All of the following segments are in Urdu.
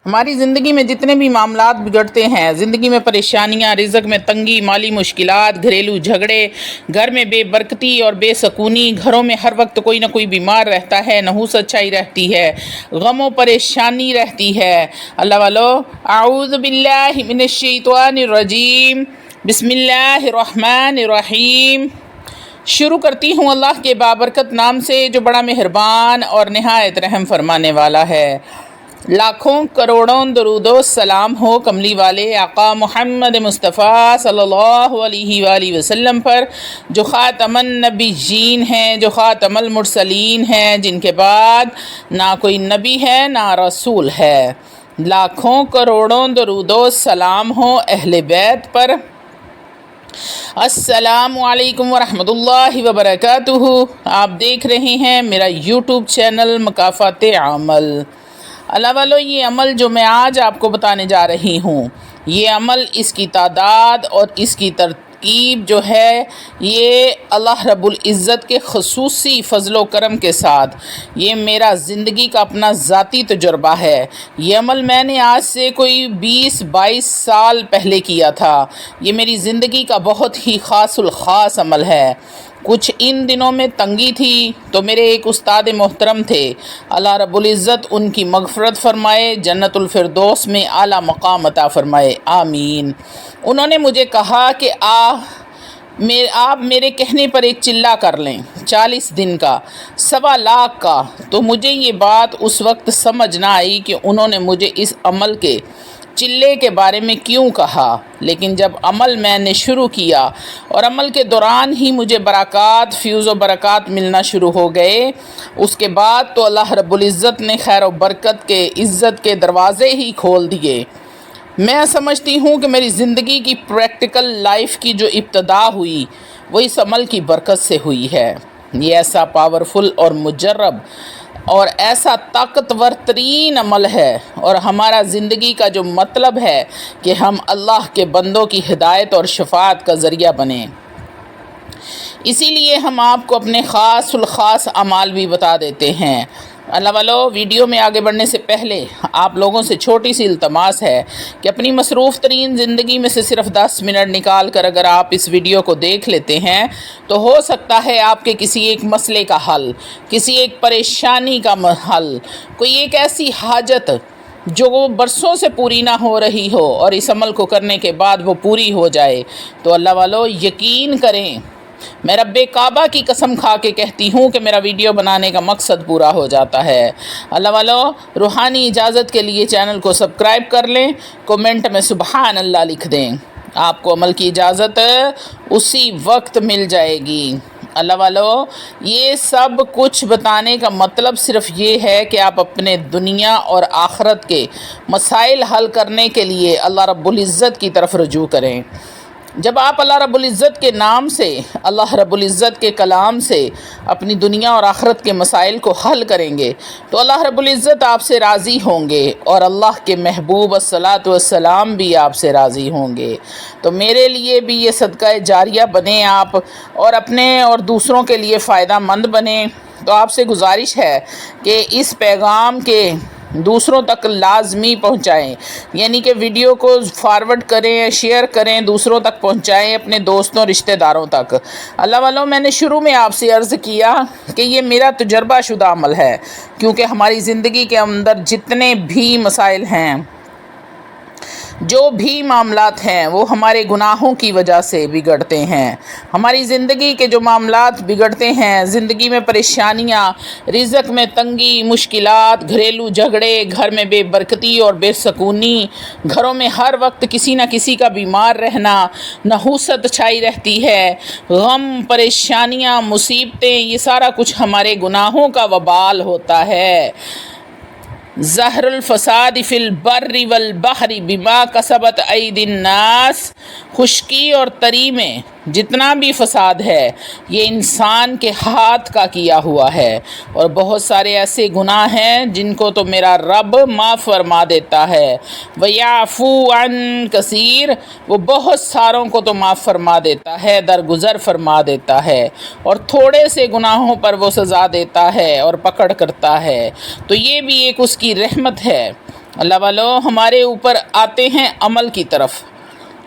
ہماری زندگی میں جتنے بھی معاملات بگڑتے ہیں، زندگی میں پریشانیاں، رزق میں تنگی، مالی مشکلات، گھریلو جھگڑے، گھر میں بے برکتی اور بے سکونی، گھروں میں ہر وقت کوئی نہ کوئی بیمار رہتا ہے، نحوست چھائی رہتی ہے، غم و پریشانی رہتی ہے۔ اللہ والو، اعوذ باللہ من الشیطان الرجیم، بسم اللہ الرحمن الرحیم۔ شروع کرتی ہوں اللہ کے بابرکت نام سے جو بڑا مہربان اور نہایت رحم فرمانے والا ہے۔ لاکھوں کروڑوں درود و سلام ہو کملی والے آقا محمد مصطفیٰ صلی اللہ علیہ وآلہ وسلم پر، جو خاتم النبیین ہیں، جو خاتم المرسلین ہیں، جن کے بعد نہ کوئی نبی ہے نہ رسول ہے۔ لاکھوں کروڑوں درود و سلام ہو اہل بیت پر۔ السلام علیکم ورحمۃ اللہ وبرکاتہ۔ آپ دیکھ رہے ہیں میرا یوٹیوب چینل مکافات عمل۔ اللہ والو، یہ عمل جو میں آج آپ کو بتانے جا رہی ہوں، یہ عمل، اس کی تعداد اور اس کی ترکیب جو ہے، یہ اللہ رب العزت کے خصوصی فضل و کرم کے ساتھ، یہ میرا زندگی کا اپنا ذاتی تجربہ ہے۔ یہ عمل میں نے آج سے کوئی 20-22 سال پہلے کیا تھا۔ یہ میری زندگی کا بہت ہی خاص الخاص عمل ہے۔ کچھ ان دنوں میں تنگی تھی تو میرے ایک استاد محترم تھے، اللہ رب العزت ان کی مغفرت فرمائے، جنت الفردوس میں اعلیٰ مقام عطا فرمائے، آمین۔ انہوں نے مجھے کہا کہ آپ میرے کہنے پر ایک چلہ کر لیں، 40 دن کا، 1.25 لاکھ کا۔ تو مجھے یہ بات اس وقت سمجھ نہ آئی کہ انہوں نے مجھے اس عمل کے چلے کے بارے میں کیوں کہا، لیکن جب عمل میں نے شروع کیا اور عمل کے دوران ہی مجھے برکات، فیوز و برکات ملنا شروع ہو گئے، اس کے بعد تو اللہ رب العزت نے خیر و برکت کے، عزت کے دروازے ہی کھول دیے۔ میں سمجھتی ہوں کہ میری زندگی کی پریکٹیکل لائف کی جو ابتدا ہوئی وہ اس عمل کی برکت سے ہوئی ہے۔ یہ ایسا پاورفل اور مجرب اور ایسا طاقتور ترین عمل ہے، اور ہمارا زندگی کا جو مطلب ہے کہ ہم اللہ کے بندوں کی ہدایت اور شفاعت کا ذریعہ بنیں۔ اسی لیے ہم آپ کو اپنے خاص الخاص اعمال بھی بتا دیتے ہیں۔ اللہ والو، ویڈیو میں آگے بڑھنے سے پہلے آپ لوگوں سے چھوٹی سی التماس ہے کہ اپنی مصروف ترین زندگی میں سے صرف 10 منٹ نکال کر اگر آپ اس ویڈیو کو دیکھ لیتے ہیں تو ہو سکتا ہے آپ کے کسی ایک مسئلے کا حل، کسی ایک پریشانی کا حل، کوئی ایک ایسی حاجت جو برسوں سے پوری نہ ہو رہی ہو اور اس عمل کو کرنے کے بعد وہ پوری ہو جائے۔ تو اللہ والو، یقین کریں، میں رب کعبہ کی قسم کھا کے کہتی ہوں کہ میرا ویڈیو بنانے کا مقصد پورا ہو جاتا ہے۔ اللہ والو، روحانی اجازت کے لیے چینل کو سبسکرائب کر لیں، کومنٹ میں سبحان اللہ لکھ دیں، آپ کو عمل کی اجازت اسی وقت مل جائے گی۔ اللہ والو، یہ سب کچھ بتانے کا مطلب صرف یہ ہے کہ آپ اپنے دنیا اور آخرت کے مسائل حل کرنے کے لیے اللہ رب العزت کی طرف رجوع کریں۔ جب آپ اللہ رب العزت کے نام سے، اللہ رب العزت کے کلام سے اپنی دنیا اور آخرت کے مسائل کو حل کریں گے تو اللہ رب العزت آپ سے راضی ہوں گے، اور اللہ کے محبوب الصلاۃ والسلام بھی آپ سے راضی ہوں گے۔ تو میرے لیے بھی یہ صدقہ جاریہ بنیں آپ، اور اپنے اور دوسروں کے لیے فائدہ مند بنیں۔ تو آپ سے گزارش ہے کہ اس پیغام کے دوسروں تک لازمی پہنچائیں، یعنی کہ ویڈیو کو فارورڈ کریں، شیئر کریں، دوسروں تک پہنچائیں، اپنے دوستوں، رشتہ داروں تک۔ اللہ والوں، میں نے شروع میں آپ سے عرض کیا کہ یہ میرا تجربہ شدہ عمل ہے، کیونکہ ہماری زندگی کے اندر جتنے بھی مسائل ہیں، جو بھی معاملات ہیں، وہ ہمارے گناہوں کی وجہ سے بگڑتے ہیں۔ ہماری زندگی کے جو معاملات بگڑتے ہیں، زندگی میں پریشانیاں، رزق میں تنگی، مشکلات، گھریلو جھگڑے، گھر میں بے برکتی اور بے سکونی، گھروں میں ہر وقت کسی نہ کسی کا بیمار رہنا، نحوست چھائی رہتی ہے، غم، پریشانیاں، مصیبتیں، یہ سارا کچھ ہمارے گناہوں کا وبال ہوتا ہے۔ ظہر الفساد فی البر والبحر بما کسبت ایدی الناس، خشکی اور تری میں جتنا بھی فساد ہے یہ انسان کے ہاتھ کا کیا ہوا ہے، اور بہت سارے ایسے گناہ ہیں جن کو تو میرا رب معاف فرما دیتا ہے۔ وَيَعْفُو عَن کثیر، وہ بہت ساروں کو تو معاف فرما دیتا ہے، درگزر فرما دیتا ہے، اور تھوڑے سے گناہوں پر وہ سزا دیتا ہے اور پکڑ کرتا ہے۔ تو یہ بھی ایک اس کی رحمت ہے۔ اللہ والو ہمارے اوپر آتے ہیں عمل کی طرف۔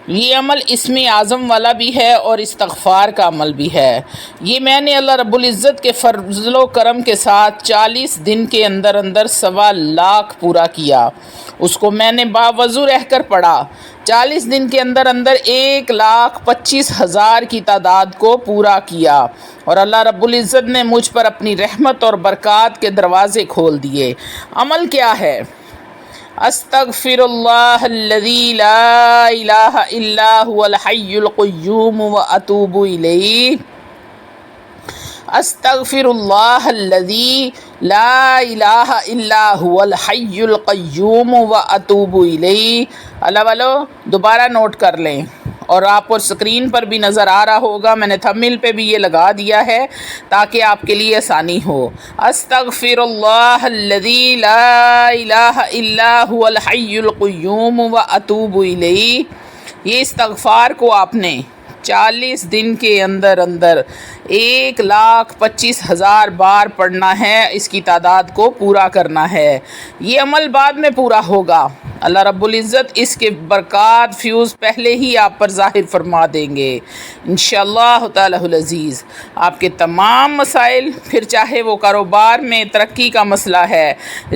یہ عمل اسم اعظم والا بھی ہے اور استغفار کا عمل بھی ہے۔ یہ میں نے اللہ رب العزت کے فضل و کرم کے ساتھ 40 دن کے اندر 1.25 پورا کیا۔ اس کو میں نے باوضو رہ کر پڑھا۔ 40 دن کے اندر 1,25,000 کی تعداد کو پورا کیا، اور اللہ رب العزت نے مجھ پر اپنی رحمت اور برکات کے دروازے کھول دیے۔ عمل کیا ہے؟ استغفر اللہ الذی لا الہ الا هو الحی القیوم واتوب الیہ۔ استغفر اللہ الذی لا الہ الا هو الحی القیوم واتوب الیہ۔ اللہ والو دوبارہ نوٹ کر لیں، اور آپ کو اسکرین پر بھی نظر آ رہا ہوگا، میں نے تھمبنیل پہ بھی یہ لگا دیا ہے تاکہ آپ کے لیے آسانی ہو۔ استغفر اللہ الذی لا الہ الا هو الحی القیوم واتوب الیہ۔ یہ استغفار کو آپ نے 40 دن کے اندر 1,25,000 بار پڑھنا ہے، اس کی تعداد کو پورا کرنا ہے۔ یہ عمل بعد میں پورا ہوگا، اللہ رب العزت اس کے برکات فیوز پہلے ہی آپ پر ظاہر فرما دیں گے انشاءاللہ تعالی العزیز۔ آپ کے تمام مسائل، پھر چاہے وہ کاروبار میں ترقی کا مسئلہ ہے،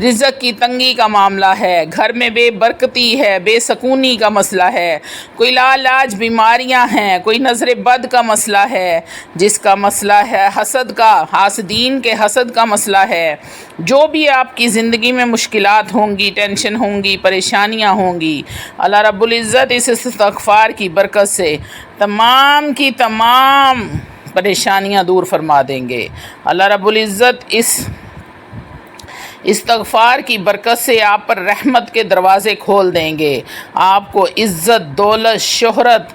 رزق کی تنگی کا معاملہ ہے، گھر میں بے برکتی ہے، بے سکونی کا مسئلہ ہے، کوئی لاعلاج بیماریاں ہیں، کوئی نظر بد کا مسئلہ ہے، جس کا مسئلہ ہے حسد کا، حاسدین کے حسد کا مسئلہ ہے، جو بھی آپ کی زندگی میں مشکلات ہوں گی، ٹینشن ہوں گی، پریشانیاں ہوں گی، اللہ رب العزت اس استغفار کی برکت سے تمام کی تمام پریشانیاں دور فرما دیں گے۔ اللہ رب العزت اس استغفار کی برکت سے آپ پر رحمت کے دروازے کھول دیں گے۔ آپ کو عزت، دولت، شہرت،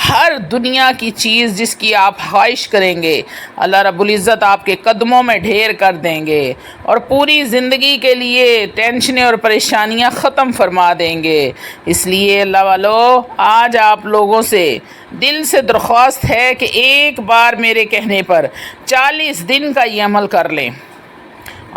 ہر دنیا کی چیز جس کی آپ خواہش کریں گے، اللہ رب العزت آپ کے قدموں میں ڈھیر کر دیں گے، اور پوری زندگی کے لیے ٹینشنیں اور پریشانیاں ختم فرما دیں گے۔ اس لیے اللہ والو آج آپ لوگوں سے دل سے درخواست ہے کہ ایک بار میرے کہنے پر 40 دن کا یہ عمل کر لیں،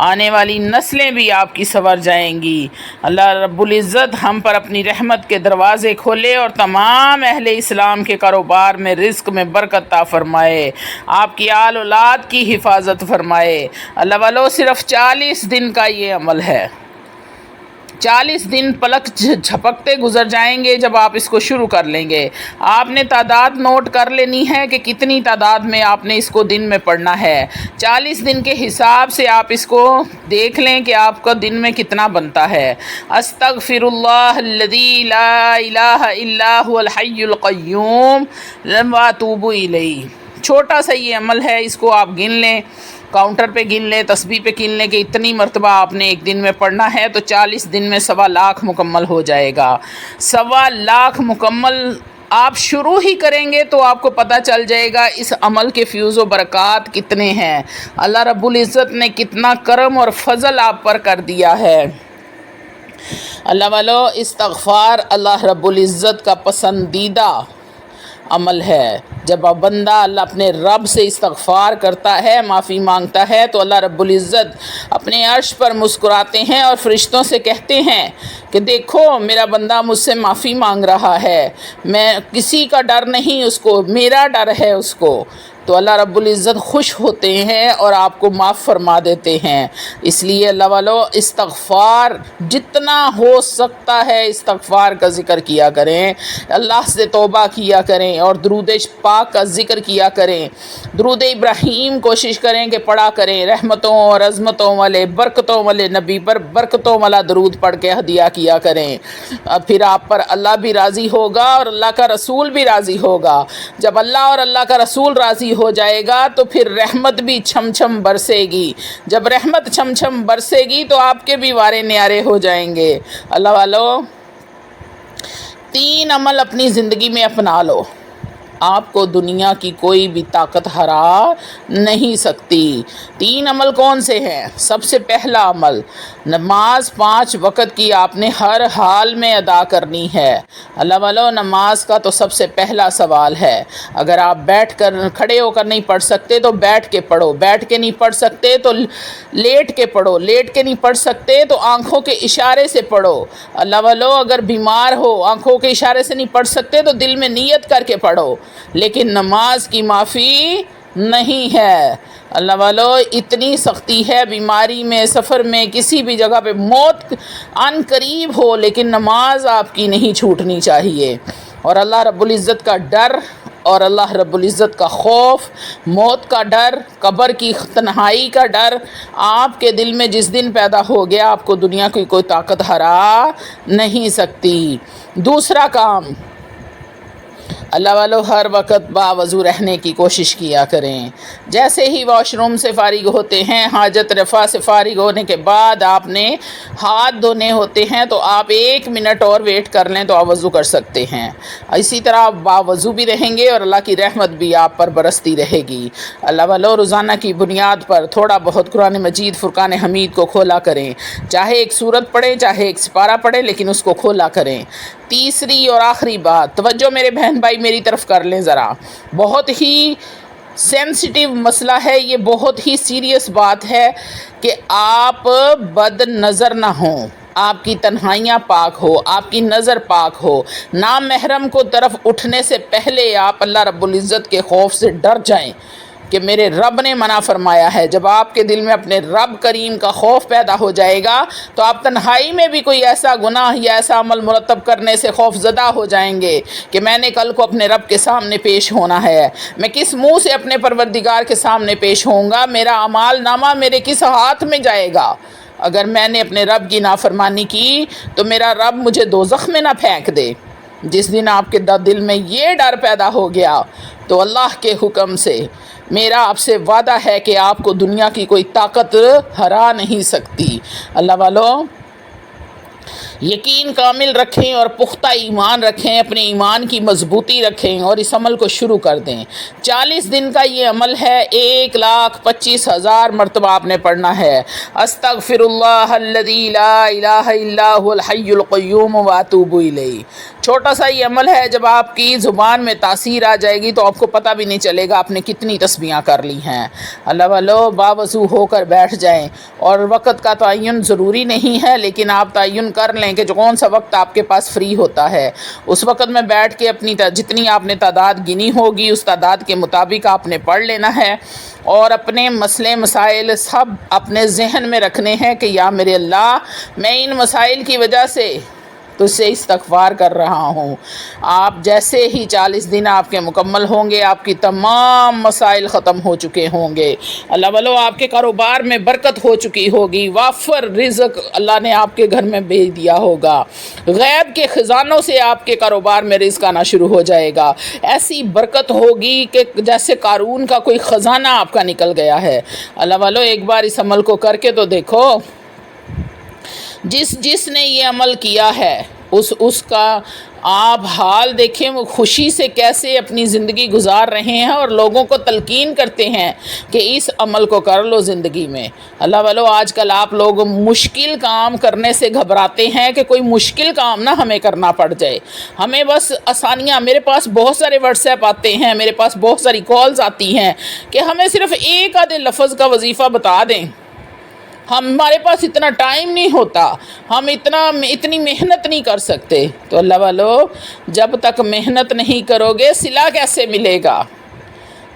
آنے والی نسلیں بھی آپ کی سنور جائیں گی۔ اللہ رب العزت ہم پر اپنی رحمت کے دروازے کھولے اور تمام اہل اسلام کے کاروبار میں رزق میں برکت عطا فرمائے، آپ کی آل اولاد کی حفاظت فرمائے۔ اللہ والو صرف 40 دن کا یہ عمل ہے، 40 دن پلک جھپکتے گزر جائیں گے جب آپ اس کو شروع کر لیں گے۔ آپ نے تعداد نوٹ کر لینی ہے کہ کتنی تعداد میں آپ نے اس کو دن میں پڑھنا ہے۔ 40 دن کے حساب سے آپ اس کو دیکھ لیں کہ آپ کا دن میں کتنا بنتا ہے۔ استغفر اللہ الذی لا الہ الا هو الحی القیوم واتوب الیہ۔ چھوٹا سا یہ عمل ہے، اس کو آپ گن لیں، کاؤنٹر پہ گن لیں، تسبیح پہ گن لیں کہ اتنی مرتبہ آپ نے ایک دن میں پڑھنا ہے، تو 40 دن میں 1.25 مکمل ہو جائے گا۔ 1.25 مکمل آپ شروع ہی کریں گے تو آپ کو پتہ چل جائے گا اس عمل کے فیوز و برکات کتنے ہیں، اللہ رب العزت نے کتنا کرم اور فضل آپ پر کر دیا ہے۔ اللہ والو استغفار اللہ رب العزت کا پسندیدہ عمل ہے۔ جب بندہ اللہ اپنے رب سے استغفار کرتا ہے، معافی مانگتا ہے، تو اللہ رب العزت اپنے عرش پر مسکراتے ہیں اور فرشتوں سے کہتے ہیں کہ دیکھو میرا بندہ مجھ سے معافی مانگ رہا ہے، میں کسی کا ڈر نہیں اس کو، میرا ڈر ہے اس کو۔ تو اللہ رب العزت خوش ہوتے ہیں اور آپ کو معاف فرما دیتے ہیں۔ اس لیے اللہ والو استغفار جتنا ہو سکتا ہے استغفار کا ذکر کیا کریں، اللہ سے توبہ کیا کریں، اور درود پاک کا ذکر کیا کریں، درود ابراہیم کوشش کریں کہ پڑھا کریں، رحمتوں اور عظمتوں والے برکتوں والے نبی پر برکتوں والا درود پڑھ کے ہدیہ کیا کریں، پھر آپ پر اللہ بھی راضی ہوگا اور اللہ کا رسول بھی راضی ہوگا۔ جب اللہ اور اللہ کا رسول راضی ہو جائے گا تو پھر رحمت بھی چھم چھم برسے گی، جب رحمت چھم چھم برسے گی تو آپ کے بھی وارے نیارے ہو جائیں گے۔ اللہ والو 3 عمل اپنی زندگی میں اپنا لو، آپ کو دنیا کی کوئی بھی طاقت ہرا نہیں سکتی۔ 3 عمل کون سے ہیں؟ سب سے پہلا عمل نماز 5 وقت کی آپ نے ہر حال میں ادا کرنی ہے۔ اللہ والو، نماز کا تو سب سے پہلا سوال ہے، اگر آپ بیٹھ کر کھڑے ہو کر نہیں پڑھ سکتے تو بیٹھ کے پڑھو، بیٹھ کے نہیں پڑھ سکتے تو لیٹ کے پڑھو، لیٹ کے نہیں پڑھ سکتے تو آنکھوں کے اشارے سے پڑھو۔ اللہ والو، اگر بیمار ہو، آنکھوں کے اشارے سے نہیں پڑھ سکتے تو دل میں نیت کر کے پڑھو، لیکن نماز کی معافی نہیں ہے۔ اللہ والو، اتنی سختی ہے بیماری میں، سفر میں، کسی بھی جگہ پہ موت عن قریب ہو، لیکن نماز آپ کی نہیں چھوٹنی چاہیے۔ اور اللہ رب العزت کا ڈر اور اللہ رب العزت کا خوف، موت کا ڈر، قبر کی تنہائی کا ڈر آپ کے دل میں جس دن پیدا ہو گیا، آپ کو دنیا کی کوئی طاقت ہرا نہیں سکتی۔ دوسرا کام، اللہ والو، ہر وقت باوضو رہنے کی کوشش کیا کریں۔ جیسے ہی واش روم سے فارغ ہوتے ہیں، حاجت رفع سے فارغ ہونے کے بعد آپ نے ہاتھ دھونے ہوتے ہیں تو آپ 1 منٹ اور ویٹ کر لیں تو آپ وضو کر سکتے ہیں۔ اسی طرح آپ باوضو بھی رہیں گے اور اللہ کی رحمت بھی آپ پر برستی رہے گی۔ اللہ والو، روزانہ کی بنیاد پر تھوڑا بہت قرآن مجید، فرقان حمید کو کھولا کریں، چاہے ایک سورت پڑھیں، چاہے ایک سپارہ پڑھیں، لیکن اس کو کھولا کریں۔ تیسری اور آخری بات، توجہ میرے بہن بھائی میری طرف کر لیں ذرا، بہت ہی سینسٹیو مسئلہ ہے یہ، بہت ہی سیریس بات ہے کہ آپ بد نظر نہ ہوں، آپ کی تنہائیاں پاک ہو، آپ کی نظر پاک ہو۔ نامحرم کو طرف اٹھنے سے پہلے آپ اللہ رب العزت کے خوف سے ڈر جائیں کہ میرے رب نے منع فرمایا ہے۔ جب آپ کے دل میں اپنے رب کریم کا خوف پیدا ہو جائے گا تو آپ تنہائی میں بھی کوئی ایسا گناہ یا ایسا عمل مرتب کرنے سے خوف زدہ ہو جائیں گے کہ میں نے کل کو اپنے رب کے سامنے پیش ہونا ہے، میں کس منہ سے اپنے پروردگار کے سامنے پیش ہوں گا، میرا اعمال نامہ میرے کس ہاتھ میں جائے گا۔ اگر میں نے اپنے رب کی نافرمانی کی تو میرا رب مجھے دوزخ میں نہ پھینک دے۔ جس دن آپ کے دل میں یہ ڈر پیدا ہو گیا تو اللہ کے حکم سے میرا آپ سے وعدہ ہے کہ آپ کو دنیا کی کوئی طاقت ہرا نہیں سکتی۔ اللہ والو، یقین کامل رکھیں اور پختہ ایمان رکھیں، اپنے ایمان کی مضبوطی رکھیں اور اس عمل کو شروع کر دیں۔ 40 دن کا یہ عمل ہے، 1,25,000 مرتبہ آپ نے پڑھنا ہے۔ استغفر اللہ الذی لا الہ الا هو الحی القیوم واتوب الیہ۔ چھوٹا سا یہ عمل ہے، جب آپ کی زبان میں تاثیر آ جائے گی تو آپ کو پتہ بھی نہیں چلے گا آپ نے کتنی تسبیحاں کر لی ہیں۔ اللہ والو، باوضو ہو کر بیٹھ جائیں، اور وقت کا تعین ضروری نہیں ہے، لیکن آپ تعین کر لیں کہ جو کون سا وقت آپ کے پاس فری ہوتا ہے، اس وقت میں بیٹھ کے اپنی جتنی آپ نے تعداد گنی ہوگی اس تعداد کے مطابق آپ نے پڑھ لینا ہے، اور اپنے مسئلے مسائل سب اپنے ذہن میں رکھنے ہیں کہ یا میرے اللہ، میں ان مسائل کی وجہ سے تو سے استغفار کر رہا ہوں۔ آپ جیسے ہی 40 دن آپ کے مکمل ہوں گے، آپ کی تمام مسائل ختم ہو چکے ہوں گے۔ اللہ والو، آپ کے کاروبار میں برکت ہو چکی ہوگی، وافر رزق اللہ نے آپ کے گھر میں بھیج دیا ہوگا، غیب کے خزانوں سے آپ کے کاروبار میں رزق آنا شروع ہو جائے گا، ایسی برکت ہوگی کہ جیسے قارون کا کوئی خزانہ آپ کا نکل گیا ہے۔ اللہ والو، ایک بار اس عمل کو کر کے تو دیکھو، جس نے یہ عمل کیا ہے اس کا آپ حال دیکھیں، وہ خوشی سے کیسے اپنی زندگی گزار رہے ہیں اور لوگوں کو تلقین کرتے ہیں کہ اس عمل کو کر لو زندگی میں۔ اللہ والو، آج کل آپ لوگ مشکل کام کرنے سے گھبراتے ہیں کہ کوئی مشکل کام نہ ہمیں کرنا پڑ جائے، ہمیں بس آسانیاں۔ میرے پاس بہت سارے واٹس ایپ آتے ہیں، میرے پاس بہت ساری کالز آتی ہیں کہ ہمیں صرف ایک آدھے لفظ کا وظیفہ بتا دیں، ہمارے پاس اتنا ٹائم نہیں ہوتا، ہم اتنی محنت نہیں کر سکتے۔ تو اللہ والو، جب تک محنت نہیں کرو گے صلہ کیسے ملے گا؟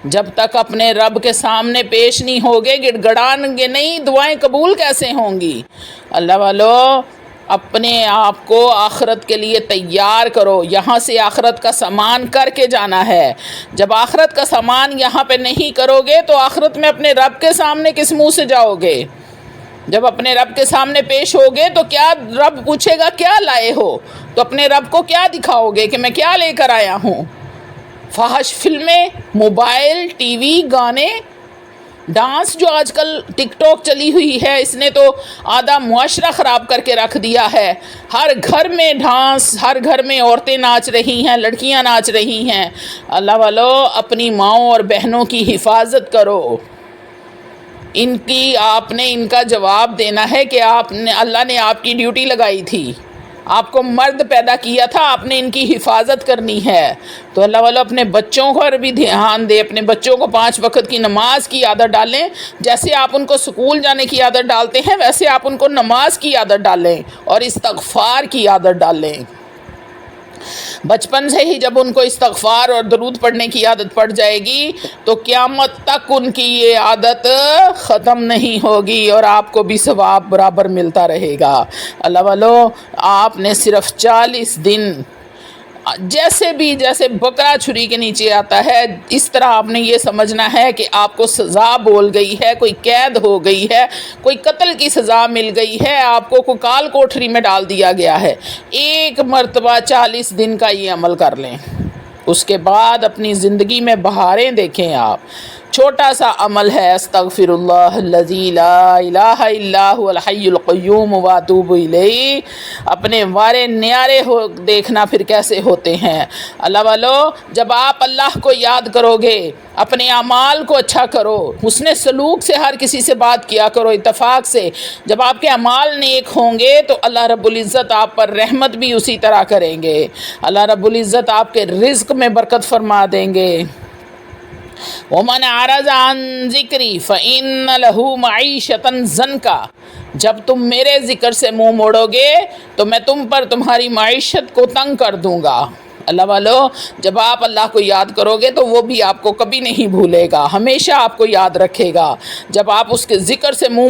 جب تک اپنے رب کے سامنے پیش نہیں ہوگے، گڑ گڑان گے نہیں، دعائیں قبول کیسے ہوں گی؟ اللہ والو، اپنے آپ کو آخرت کے لیے تیار کرو، یہاں سے آخرت کا سامان کر کے جانا ہے۔ جب آخرت کا سامان یہاں پہ نہیں کرو گے تو آخرت میں اپنے رب کے سامنے کس منہ سے جاؤ گے؟ جب اپنے رب کے سامنے پیش ہوگے تو کیا رب پوچھے گا کیا لائے ہو؟ تو اپنے رب کو کیا دکھاؤ گے کہ میں کیا لے کر آیا ہوں؟ فحش فلمیں، موبائل، ٹی وی، گانے، ڈانس جو آج کل ٹک ٹاک چلی ہوئی ہے، اس نے تو آدھا معاشرہ خراب کر کے رکھ دیا ہے۔ ہر گھر میں ڈانس، ہر گھر میں عورتیں ناچ رہی ہیں، لڑکیاں ناچ رہی ہیں۔ اللہ والو، اپنی ماؤں اور بہنوں کی حفاظت کرو۔ ان کی آپ نے ان کا جواب دینا ہے کہ اللہ نے آپ کی ڈیوٹی لگائی تھی، آپ کو مرد پیدا کیا تھا، آپ نے ان کی حفاظت کرنی ہے۔ تو اللہ والو اپنے بچوں پر بھی دھیان دے، اپنے بچوں کو 5 وقت کی نماز کی عادت ڈالیں۔ جیسے آپ ان کو سکول جانے کی عادت ڈالتے ہیں ویسے آپ ان کو نماز کی عادت ڈالیں اور استغفار کی عادت ڈالیں۔ بچپن سے ہی جب ان کو استغفار اور درود پڑھنے کی عادت پڑ جائے گی تو قیامت تک ان کی یہ عادت ختم نہیں ہوگی اور آپ کو بھی ثواب برابر ملتا رہے گا۔ اللہ والو آپ نے صرف 40 دن جیسے بکرا چھری کے نیچے آتا ہے اس طرح آپ نے یہ سمجھنا ہے کہ آپ کو سزا بول گئی ہے، کوئی قید ہو گئی ہے، کوئی قتل کی سزا مل گئی ہے، آپ کو کوئی کال کوٹری میں ڈال دیا گیا ہے۔ ایک مرتبہ 40 دن کا یہ عمل کر لیں، اس کے بعد اپنی زندگی میں بہاریں دیکھیں آپ۔ چھوٹا سا عمل ہے، استغفر اللہ الذی لا الہ الا هو الحی القیوم واتوب الیہ۔ اپنے وارے نیارے دیکھنا پھر کیسے ہوتے ہیں۔ اللہ والو جب آپ اللہ کو یاد کرو گے، اپنے اعمال کو اچھا کرو، حسن سلوک سے ہر کسی سے بات کیا کرو، اتفاق سے۔ جب آپ کے اعمال نیک ہوں گے تو اللہ رب العزت آپ پر رحمت بھی اسی طرح کریں گے۔ اللہ رب العزت آپ کے رزق میں برکت فرما دیں گے۔ وَمَنْ أَعْرَضَ عَنْ ذِكْرِي فَإِنَّ لَهُ مَعِيشَةً ضَنْكًا۔ جب تم میرے ذکر سے منہ موڑو گے تو میں تم پر تمہاری معیشت کو تنگ کر دوں گا۔ اللہ والو جب آپ اللہ کو یاد کرو گے تو وہ بھی آپ کو کبھی نہیں بھولے گا، ہمیشہ آپ کو یاد رکھے گا۔ جب آپ اس کے ذکر سے منہ